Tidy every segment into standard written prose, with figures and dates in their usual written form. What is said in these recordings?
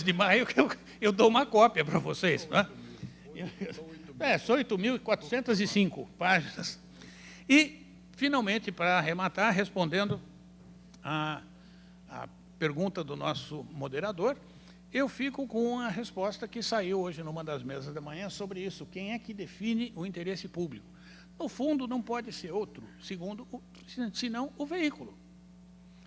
de maio que eu dou uma cópia para vocês. Não é? São 8.405 páginas. E, finalmente, para arrematar, respondendo a pergunta do nosso moderador, eu fico com a resposta que saiu hoje numa das mesas da manhã sobre isso. Quem é que define o interesse público? No fundo, não pode ser outro, senão o veículo.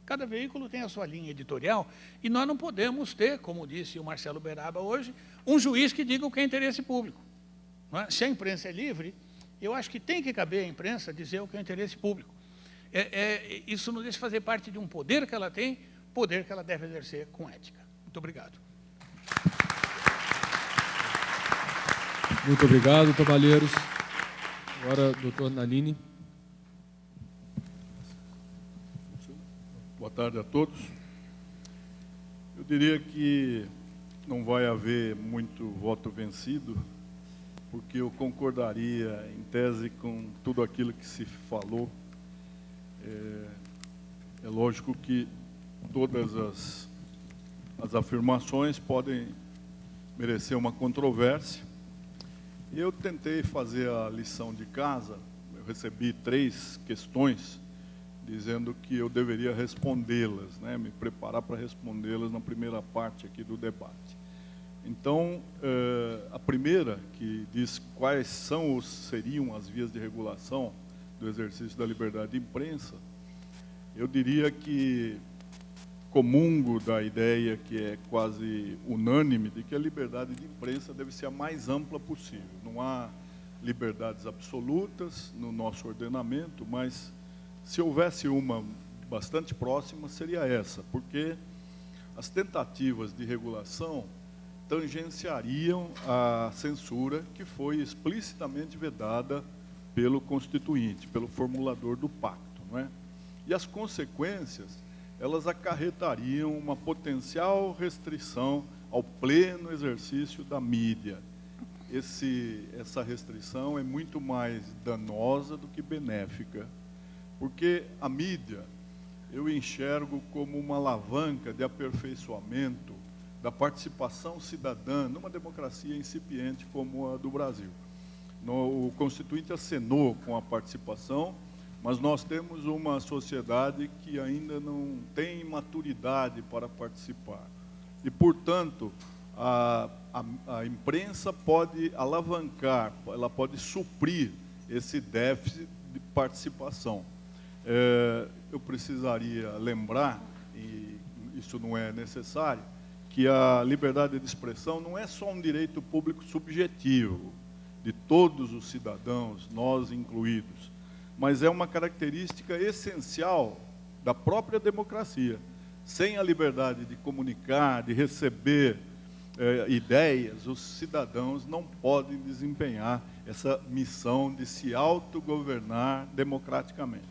Cada veículo tem a sua linha editorial e nós não podemos ter, como disse o Marcelo Beraba hoje, um juiz que diga o que é interesse público. Não é? Se a imprensa é livre, eu acho que tem que caber à imprensa dizer o que é interesse público. Isso não deixa de fazer parte de um poder que ela tem, poder que ela deve exercer com ética. Muito obrigado. Muito obrigado, Cavalheiros. Agora, doutor Nalini. Boa tarde a todos. Eu diria que não vai haver muito voto vencido, porque eu concordaria, em tese, com tudo aquilo que se falou. É lógico que todas as afirmações podem merecer uma controvérsia. Eu tentei fazer a lição de casa, eu recebi 3 questões, dizendo que eu deveria respondê-las, né, me preparar para respondê-las na primeira parte aqui do debate. Então, a primeira, que diz quais seriam as vias de regulação do exercício da liberdade de imprensa, eu diria que comungo da ideia que é quase unânime de que a liberdade de imprensa deve ser a mais ampla possível. Não há liberdades absolutas no nosso ordenamento, mas se houvesse uma bastante próxima, seria essa, porque as tentativas de regulação tangenciariam a censura que foi explicitamente vedada pelo Constituinte, pelo formulador do pacto, não é? E as consequências, elas acarretariam uma potencial restrição ao pleno exercício da mídia. Essa restrição é muito mais danosa do que benéfica, porque a mídia eu enxergo como uma alavanca de aperfeiçoamento da participação cidadã numa democracia incipiente como a do Brasil. O Constituinte acenou com a participação, mas nós temos uma sociedade que ainda não tem maturidade para participar. E, portanto, a imprensa pode alavancar, ela pode suprir esse déficit de participação. Eu precisaria lembrar, e isso não é necessário, que a liberdade de expressão não é só um direito público subjetivo de todos os cidadãos, nós incluídos, mas é uma característica essencial da própria democracia. Sem a liberdade de comunicar, de receber ideias, os cidadãos não podem desempenhar essa missão de se autogovernar democraticamente.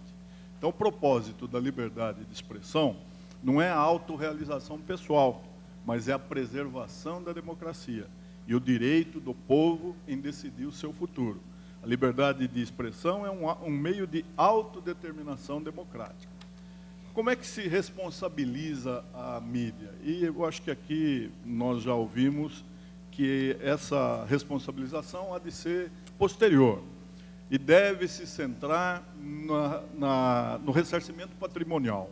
Então, o propósito da liberdade de expressão não é a autorrealização pessoal, mas é a preservação da democracia e o direito do povo em decidir o seu futuro. A liberdade de expressão é um meio de autodeterminação democrática. Como é que se responsabiliza a mídia? E eu acho que aqui nós já ouvimos que essa responsabilização há de ser posterior e deve se centrar no ressarcimento patrimonial,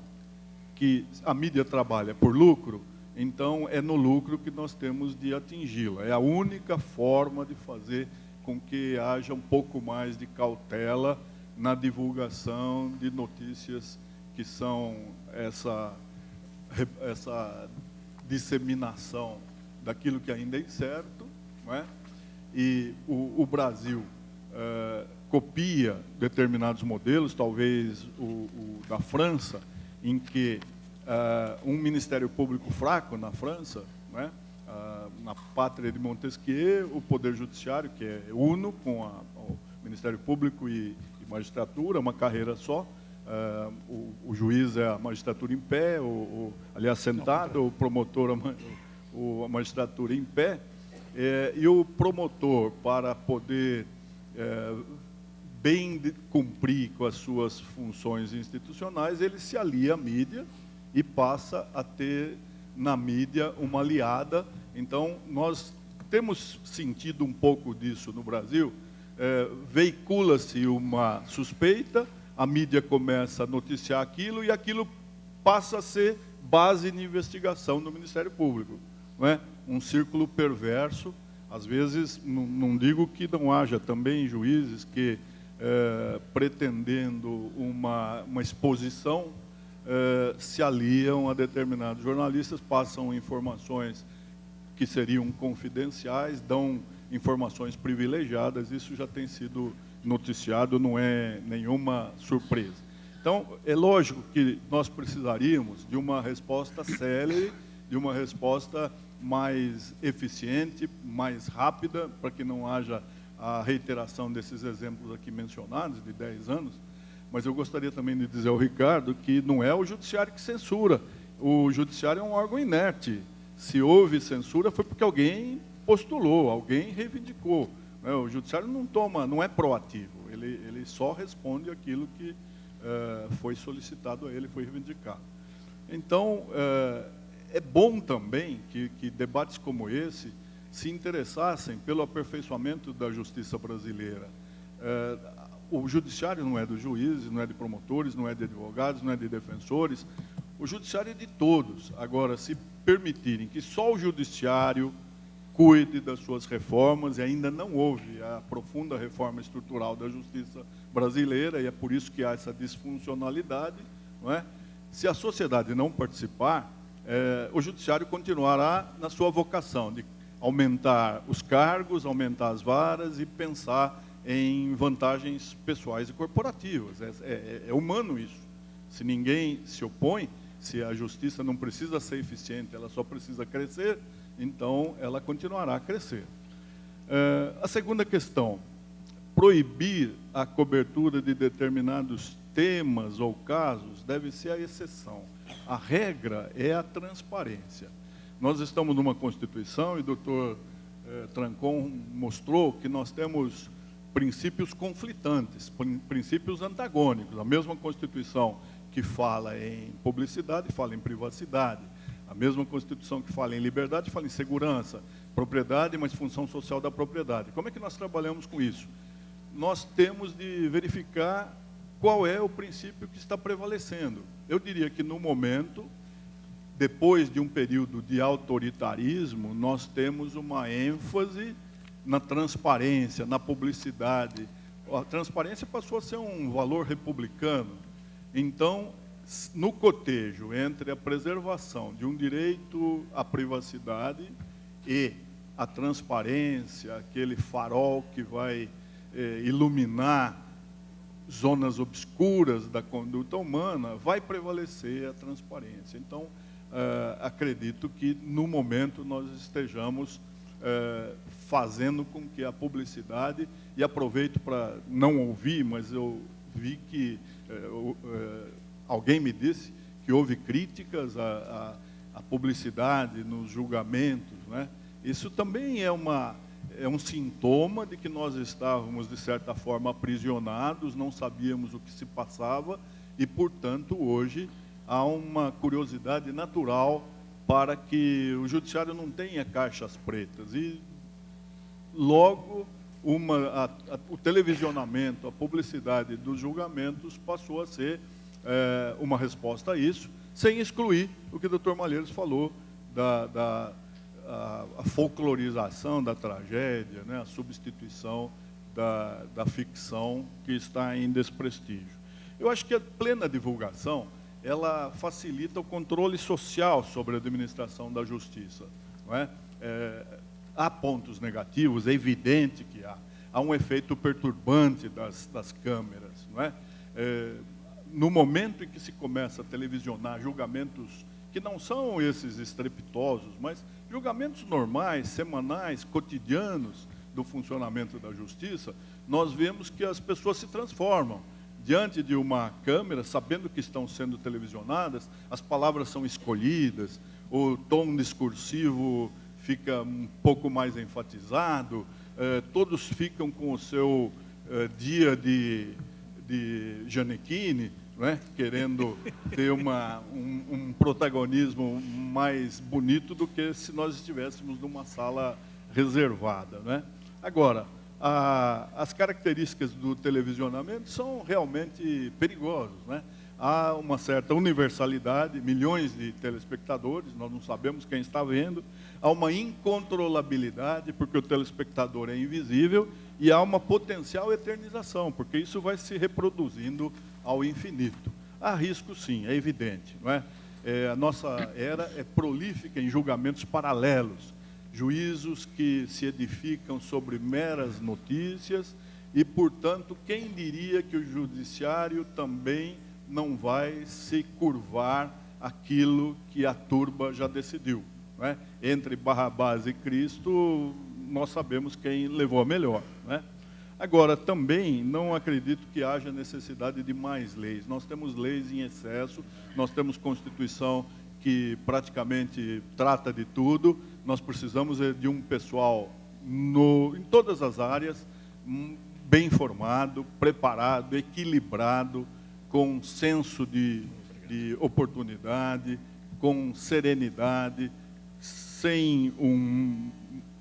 que a mídia trabalha por lucro, então é no lucro que nós temos de atingi-la. É a única forma de fazer com que haja um pouco mais de cautela na divulgação de notícias que são essa disseminação daquilo que ainda é incerto, não é? E o Brasil copia determinados modelos, talvez o da França, em que um Ministério Público fraco na França, não é? Na pátria de Montesquieu, o Poder Judiciário, que é uno com o Ministério Público e magistratura, uma carreira só. O juiz é a magistratura em pé, aliás, sentado, o promotor, a magistratura em pé, e o promotor, para poder bem cumprir com as suas funções institucionais, ele se alia à mídia e passa a ter na mídia uma aliada. Então, nós temos sentido um pouco disso no Brasil. Veicula-se uma suspeita, a mídia começa a noticiar aquilo e aquilo passa a ser base de investigação do Ministério Público. Não é? Um círculo perverso. Às vezes, não digo que não haja também juízes que, pretendendo uma exposição, se aliam a determinados jornalistas, passam informações que seriam confidenciais, dão informações privilegiadas. Isso já tem sido noticiado, não é nenhuma surpresa. Então, é lógico que nós precisaríamos de uma resposta célere, de uma resposta mais eficiente, mais rápida, para que não haja a reiteração desses exemplos aqui mencionados, de 10 anos. Mas eu gostaria também de dizer ao Ricardo que não é o judiciário que censura. O judiciário é um órgão inerte. Se houve censura, foi porque alguém postulou, alguém reivindicou. O judiciário não é proativo, ele só responde aquilo que foi solicitado a ele, foi reivindicado. Então, é bom também que debates como esse se interessassem pelo aperfeiçoamento da justiça brasileira. O judiciário não é dos juízes, não é de promotores, não é de advogados, não é de defensores. O judiciário é de todos. Agora, se permitirem que só o judiciário cuide das suas reformas, e ainda não houve a profunda reforma estrutural da justiça brasileira, e é por isso que há essa disfuncionalidade, não é? Se a sociedade não participar, o judiciário continuará na sua vocação de aumentar os cargos, aumentar as varas e pensar em vantagens pessoais e corporativas. É humano isso. Se ninguém se opõe, se a justiça não precisa ser eficiente, ela só precisa crescer, então ela continuará a crescer. A segunda questão, proibir a cobertura de determinados temas ou casos deve ser a exceção. A regra é a transparência. Nós estamos numa Constituição, e o doutor Trancon mostrou que nós temos princípios conflitantes, princípios antagônicos. A mesma Constituição que fala em publicidade, fala em privacidade. A mesma Constituição que fala em liberdade, fala em segurança, propriedade, mas função social da propriedade. Como é que nós trabalhamos com isso? Nós temos de verificar qual é o princípio que está prevalecendo. Eu diria que, no momento, depois de um período de autoritarismo, nós temos uma ênfase na transparência, na publicidade. A transparência passou a ser um valor republicano. Então, no cotejo entre a preservação de um direito à privacidade e a transparência, aquele farol que vai iluminar zonas obscuras da conduta humana, vai prevalecer a transparência. Então, acredito que, no momento, nós estejamos fazendo com que a publicidade, e aproveito para não ouvir, mas eu vi que alguém me disse que houve críticas à publicidade nos julgamentos, né? Isso também é um sintoma de que nós estávamos, de certa forma, aprisionados, não sabíamos o que se passava e, portanto, hoje há uma curiosidade natural para que o judiciário não tenha caixas pretas. E, logo, o televisionamento, a publicidade dos julgamentos passou a ser uma resposta a isso, sem excluir o que o doutor Malheiros falou a folclorização da tragédia, né, a substituição da ficção que está em desprestígio. Eu acho que a plena divulgação, ela facilita o controle social sobre a administração da justiça. Não é? Há pontos negativos, é evidente que há. Há um efeito perturbante das câmeras. Não é? No momento em que se começa a televisionar julgamentos que não são esses estrepitosos, mas julgamentos normais, semanais, cotidianos do funcionamento da justiça, nós vemos que as pessoas se transformam. Diante de uma câmera, sabendo que estão sendo televisionadas, as palavras são escolhidas, o tom discursivo fica um pouco mais enfatizado, todos ficam com o seu dia de Gianecchini, não é? Querendo ter um protagonismo mais bonito do que se nós estivéssemos numa sala reservada, não é? Agora, as características do televisionamento são realmente perigosas, né? Há uma certa universalidade, milhões de telespectadores, nós não sabemos quem está vendo. Há uma incontrolabilidade, porque o telespectador é invisível, e há uma potencial eternização, porque isso vai se reproduzindo ao infinito. Há risco, sim, é evidente, não é? A nossa era é prolífica em julgamentos paralelos, juízos que se edificam sobre meras notícias, e, portanto, quem diria que o judiciário também não vai se curvar aquilo que a turba já decidiu, não é? Entre Barrabás e Cristo, nós sabemos quem levou a melhor, não é? Agora, também não acredito que haja necessidade de mais leis. Nós temos leis em excesso, nós temos Constituição que praticamente trata de tudo. Nós precisamos de um pessoal em todas as áreas, bem formado, preparado, equilibrado, com senso de oportunidade, com serenidade, sem um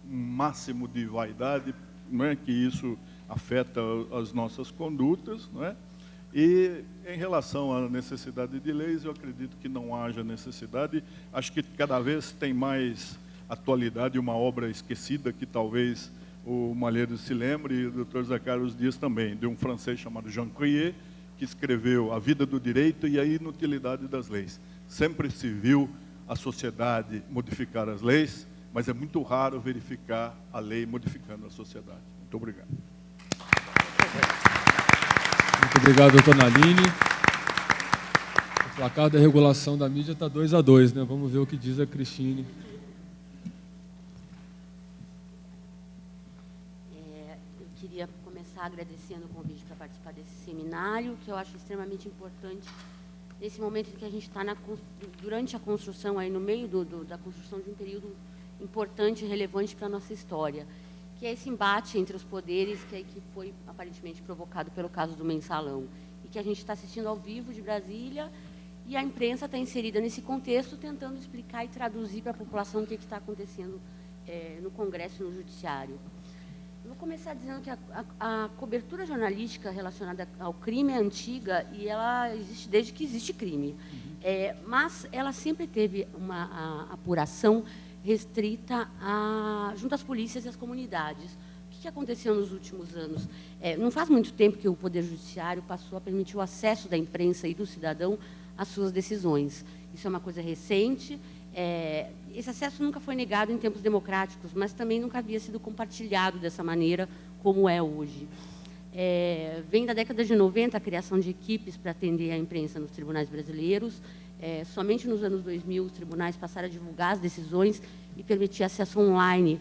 máximo de vaidade, não é? Que isso afeta as nossas condutas, não é? E em relação à necessidade de leis, eu acredito que não haja necessidade. Acho que cada vez tem mais atualidade uma obra esquecida, que talvez o Malheiro se lembre, e o Dr. Zé Carlos Dias também, de um francês chamado Jean Crier, que escreveu A Vida do Direito e a Inutilidade das Leis. Sempre se viu a sociedade modificar as leis, mas é muito raro verificar a lei modificando a sociedade. Muito obrigado. Muito obrigado, doutor Nalini. O placar da regulação da mídia está 2-2, né? Vamos ver o que diz a Cristine. Eu queria começar agradecendo o convite para participar desse seminário, que eu acho extremamente importante nesse momento em que a gente está durante a construção, aí no meio da construção de um período importante e relevante para a nossa história, que é esse embate entre os poderes que foi aparentemente provocado pelo caso do Mensalão, e que a gente está assistindo ao vivo de Brasília, e a imprensa está inserida nesse contexto, tentando explicar e traduzir para a população o que está acontecendo no Congresso e no Judiciário. Eu vou começar dizendo que a cobertura jornalística relacionada ao crime é antiga, e ela existe desde que existe crime. Mas ela sempre teve uma apuração restrita junto às polícias e às comunidades. O que aconteceu nos últimos anos? Não faz muito tempo que o Poder Judiciário passou a permitir o acesso da imprensa e do cidadão às suas decisões. Isso é uma coisa recente. Esse acesso nunca foi negado em tempos democráticos, mas também nunca havia sido compartilhado dessa maneira como é hoje. Vem da década de 90 a criação de equipes para atender a imprensa nos tribunais brasileiros. Somente nos anos 2000 os tribunais passaram a divulgar as decisões e permitir acesso online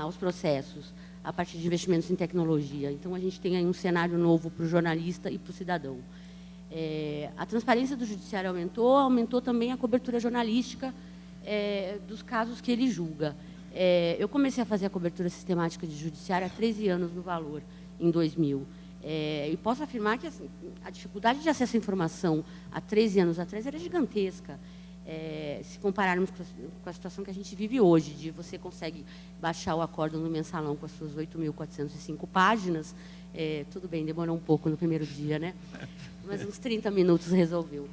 aos processos, a partir de investimentos em tecnologia. Então, a gente tem aí um cenário novo para o jornalista e para o cidadão. A transparência do judiciário aumentou também a cobertura jornalística dos casos que ele julga. Eu comecei a fazer a cobertura sistemática de judiciário há 13 anos no Valor, em 2000. E posso afirmar que assim, a dificuldade de acesso à informação há 13 anos atrás era gigantesca. Se compararmos com a situação que a gente vive hoje, de você consegue baixar o acórdão do Mensalão com as suas 8.405 páginas, tudo bem, demorou um pouco no primeiro dia, né? Mas uns 30 minutos resolveu.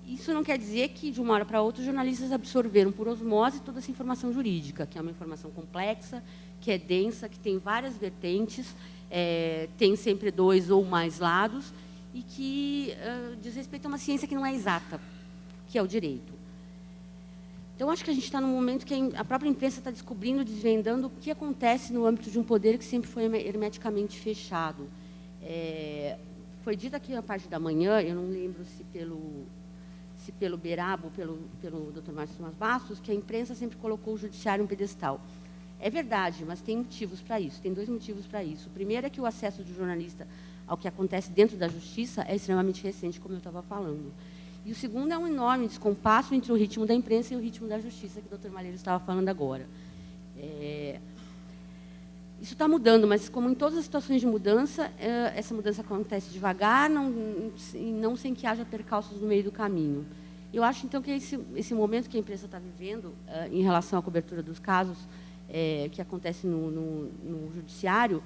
Isso não quer dizer que, de uma hora para outra, os jornalistas absorveram por osmose toda essa informação jurídica, que é uma informação complexa, que é densa, que tem várias vertentes, tem sempre 2 ou mais lados, e que diz respeito a uma ciência que não é exata, que é o direito. Então, acho que a gente está num momento que a própria imprensa está descobrindo, desvendando o que acontece no âmbito de um poder que sempre foi hermeticamente fechado. Foi dito aqui na parte da manhã, eu não lembro se pelo Berabo, pelo Dr. Márcio Tomás Bastos, que a imprensa sempre colocou o judiciário em um pedestal. É verdade, mas tem motivos para isso, tem 2 motivos para isso. O primeiro é que o acesso do jornalista ao que acontece dentro da justiça é extremamente recente, como eu estava falando. E o segundo é um enorme descompasso entre o ritmo da imprensa e o ritmo da justiça, que o Dr. Malheiro estava falando agora. Isso está mudando, mas como em todas as situações de mudança, essa mudança acontece devagar e não sem que haja percalços no meio do caminho. Eu acho, então, que esse momento que a empresa está vivendo em relação à cobertura dos casos que acontece no judiciário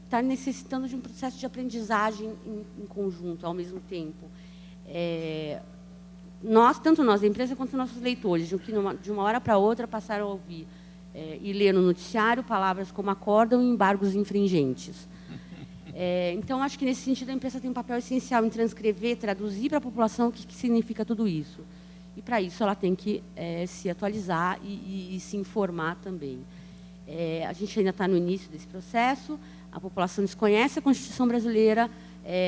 está necessitando de um processo de aprendizagem em conjunto, ao mesmo tempo. Tanto nós, a empresa, quanto nossos leitores, que de uma hora para outra passaram a ouvir e ler no noticiário palavras como acórdão e embargos infringentes. Então, acho que, nesse sentido, a imprensa tem um papel essencial em transcrever, traduzir para a população o que significa tudo isso. E, para isso, ela tem que se atualizar e se informar também. A gente ainda está no início desse processo, a população desconhece a Constituição brasileira,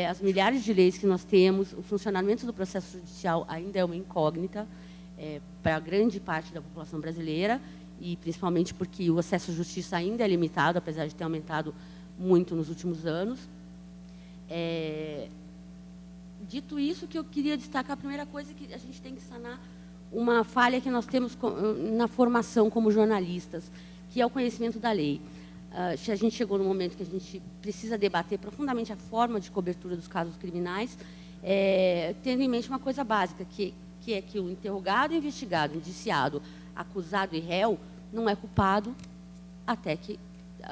as milhares de leis que nós temos, o funcionamento do processo judicial ainda é uma incógnita para grande parte da população brasileira, e principalmente porque o acesso à justiça ainda é limitado, apesar de ter aumentado muito nos últimos anos. Dito isso, que eu queria destacar, a primeira coisa é que a gente tem que sanar uma falha que nós temos na formação como jornalistas, que é o conhecimento da lei. A gente chegou no momento que a gente precisa debater profundamente a forma de cobertura dos casos criminais, tendo em mente uma coisa básica, que é que o interrogado, investigado, indiciado, acusado e réu não é culpado até que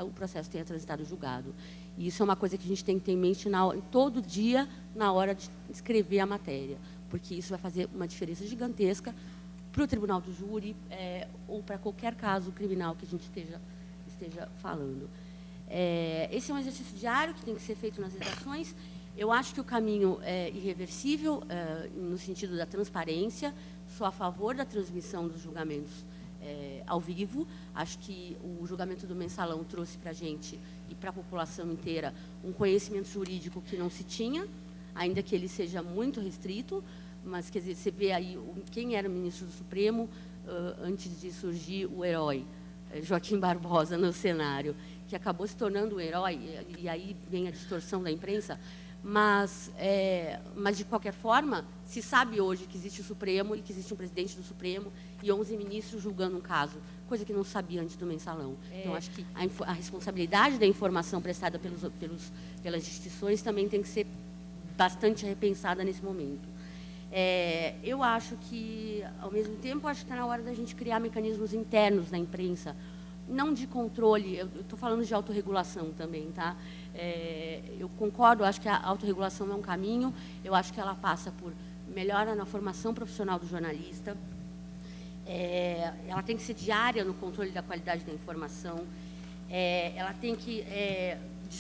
o processo tenha transitado julgado. E isso é uma coisa que a gente tem que ter em mente todo dia, na hora de escrever a matéria, porque isso vai fazer uma diferença gigantesca para o tribunal do júri ou para qualquer caso criminal que a gente esteja falando. Esse é um exercício diário que tem que ser feito nas redações. Eu acho que o caminho é irreversível, no sentido da transparência. Sou a favor da transmissão dos julgamentos ao vivo. Acho que o julgamento do Mensalão trouxe para a gente e para a população inteira um conhecimento jurídico que não se tinha, ainda que ele seja muito restrito, mas, quer dizer, você vê aí quem era o ministro do Supremo antes de surgir o herói, Joaquim Barbosa, no cenário, que acabou se tornando um herói, e aí vem a distorção da imprensa, mas, de qualquer forma, se sabe hoje que existe o Supremo e que existe um presidente do Supremo e 11 ministros julgando um caso, coisa que não sabia antes do Mensalão. Então, acho que a responsabilidade da informação prestada pelas instituições também tem que ser bastante repensada nesse momento. Eu acho que, ao mesmo tempo, acho que está na hora da gente criar mecanismos internos na imprensa, não de controle, eu estou falando de autorregulação também, tá? Eu concordo, acho que a autorregulação é um caminho, eu acho que ela passa por melhora na formação profissional do jornalista, ela tem que ser diária no controle da qualidade da informação, ela tem que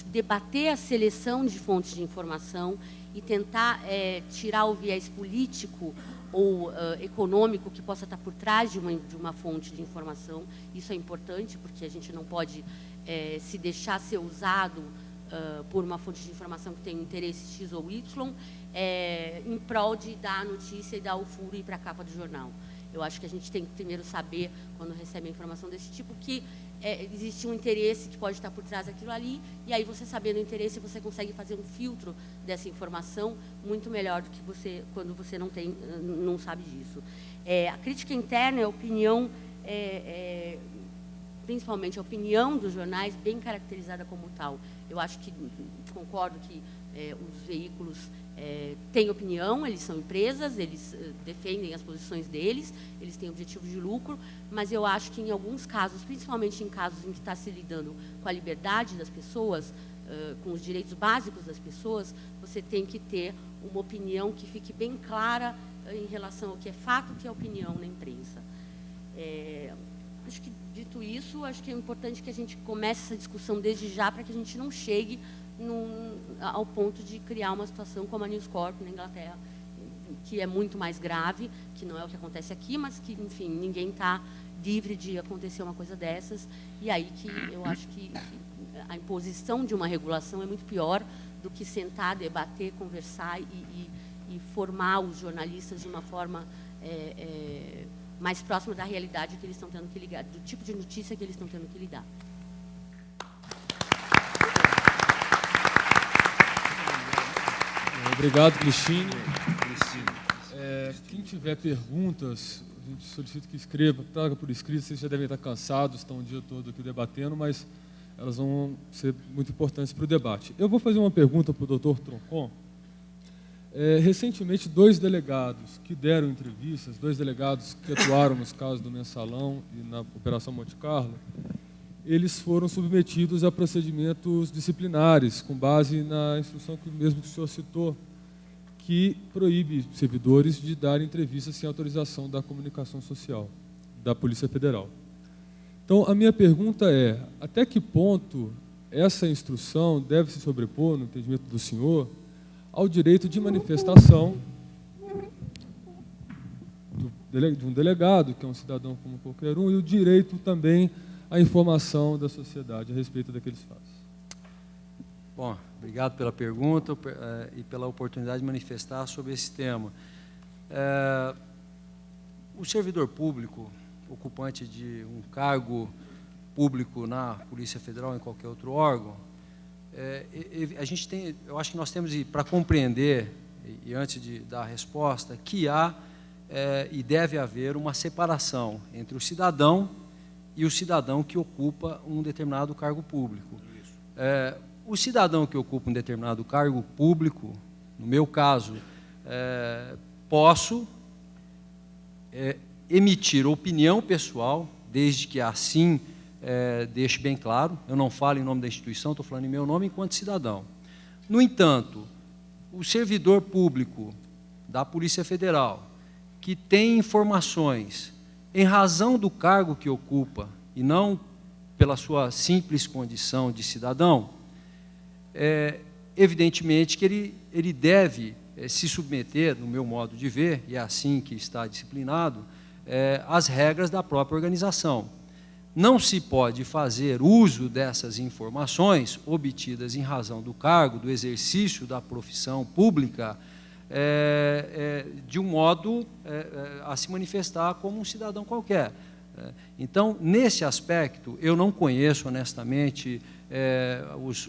debater a seleção de fontes de informação e tentar tirar o viés político ou econômico que possa estar por trás de uma fonte de informação. Isso é importante, porque a gente não pode se deixar ser usado por uma fonte de informação que tem um interesse X ou Y em prol de dar a notícia e dar o furo e ir para a capa do jornal. Eu acho que a gente tem que primeiro saber, quando recebe a informação desse tipo, que existe um interesse que pode estar por trás daquilo ali, e aí você sabendo o interesse, você consegue fazer um filtro dessa informação muito melhor do que quando você não sabe disso. A crítica interna é a opinião, principalmente a opinião dos jornais, bem caracterizada como tal. Eu acho que, concordo que os veículos têm opinião, eles são empresas, eles defendem as posições deles, eles têm objetivo de lucro, mas eu acho que em alguns casos, principalmente em casos em que está se lidando com a liberdade das pessoas, com os direitos básicos das pessoas, você tem que ter uma opinião que fique bem clara em relação ao que é fato e o que é opinião na imprensa. Acho que, dito isso, acho que é importante que a gente comece essa discussão desde já, para que a gente não chegue ao ponto de criar uma situação como a News Corp na Inglaterra, que é muito mais grave, que não é o que acontece aqui, mas que, enfim, ninguém está livre de acontecer uma coisa dessas, e aí que eu acho que a imposição de uma regulação é muito pior do que sentar, debater, conversar e formar os jornalistas de uma forma mais próxima da realidade que eles estão tendo que lidar, do tipo de notícia que eles estão tendo que lidar. Obrigado, Cristine. Quem tiver perguntas, a gente solicita que escreva, traga por escrito. Vocês já devem estar cansados, estão o dia todo aqui debatendo, mas elas vão ser muito importantes para o debate. Eu vou fazer uma pergunta para o doutor Troncon. Recentemente, 2 delegados que deram entrevistas, 2 delegados que atuaram nos casos do Mensalão e na Operação Monte Carlo, eles foram submetidos a procedimentos disciplinares, com base na instrução que mesmo que o senhor citou, que proíbe servidores de dar entrevistas sem autorização da comunicação social, da Polícia Federal. Então, a minha pergunta é, até que ponto essa instrução deve se sobrepor, no entendimento do senhor, ao direito de manifestação de um delegado, que é um cidadão como qualquer um, e o direito também à informação da sociedade a respeito daqueles fatos? Bom, obrigado pela pergunta e pela oportunidade de manifestar sobre esse tema. O servidor público, ocupante de um cargo público na Polícia Federal ou em qualquer outro órgão, a gente tem, eu acho que nós temos, para compreender, e antes de dar a resposta, que há e deve haver uma separação entre o cidadão e o cidadão que ocupa um determinado cargo público. O cidadão que ocupa um determinado cargo público, no meu caso, posso emitir opinião pessoal, desde que assim deixe bem claro, eu não falo em nome da instituição, estou falando em meu nome enquanto cidadão. No entanto, o servidor público da Polícia Federal, que tem informações em razão do cargo que ocupa, e não pela sua simples condição de cidadão, evidentemente que ele deve se submeter, no meu modo de ver, e é assim que está disciplinado, às regras da própria organização. Não se pode fazer uso dessas informações obtidas em razão do cargo, do exercício da profissão pública, de um modo a se manifestar como um cidadão qualquer. Então, nesse aspecto, eu não conheço, honestamente, os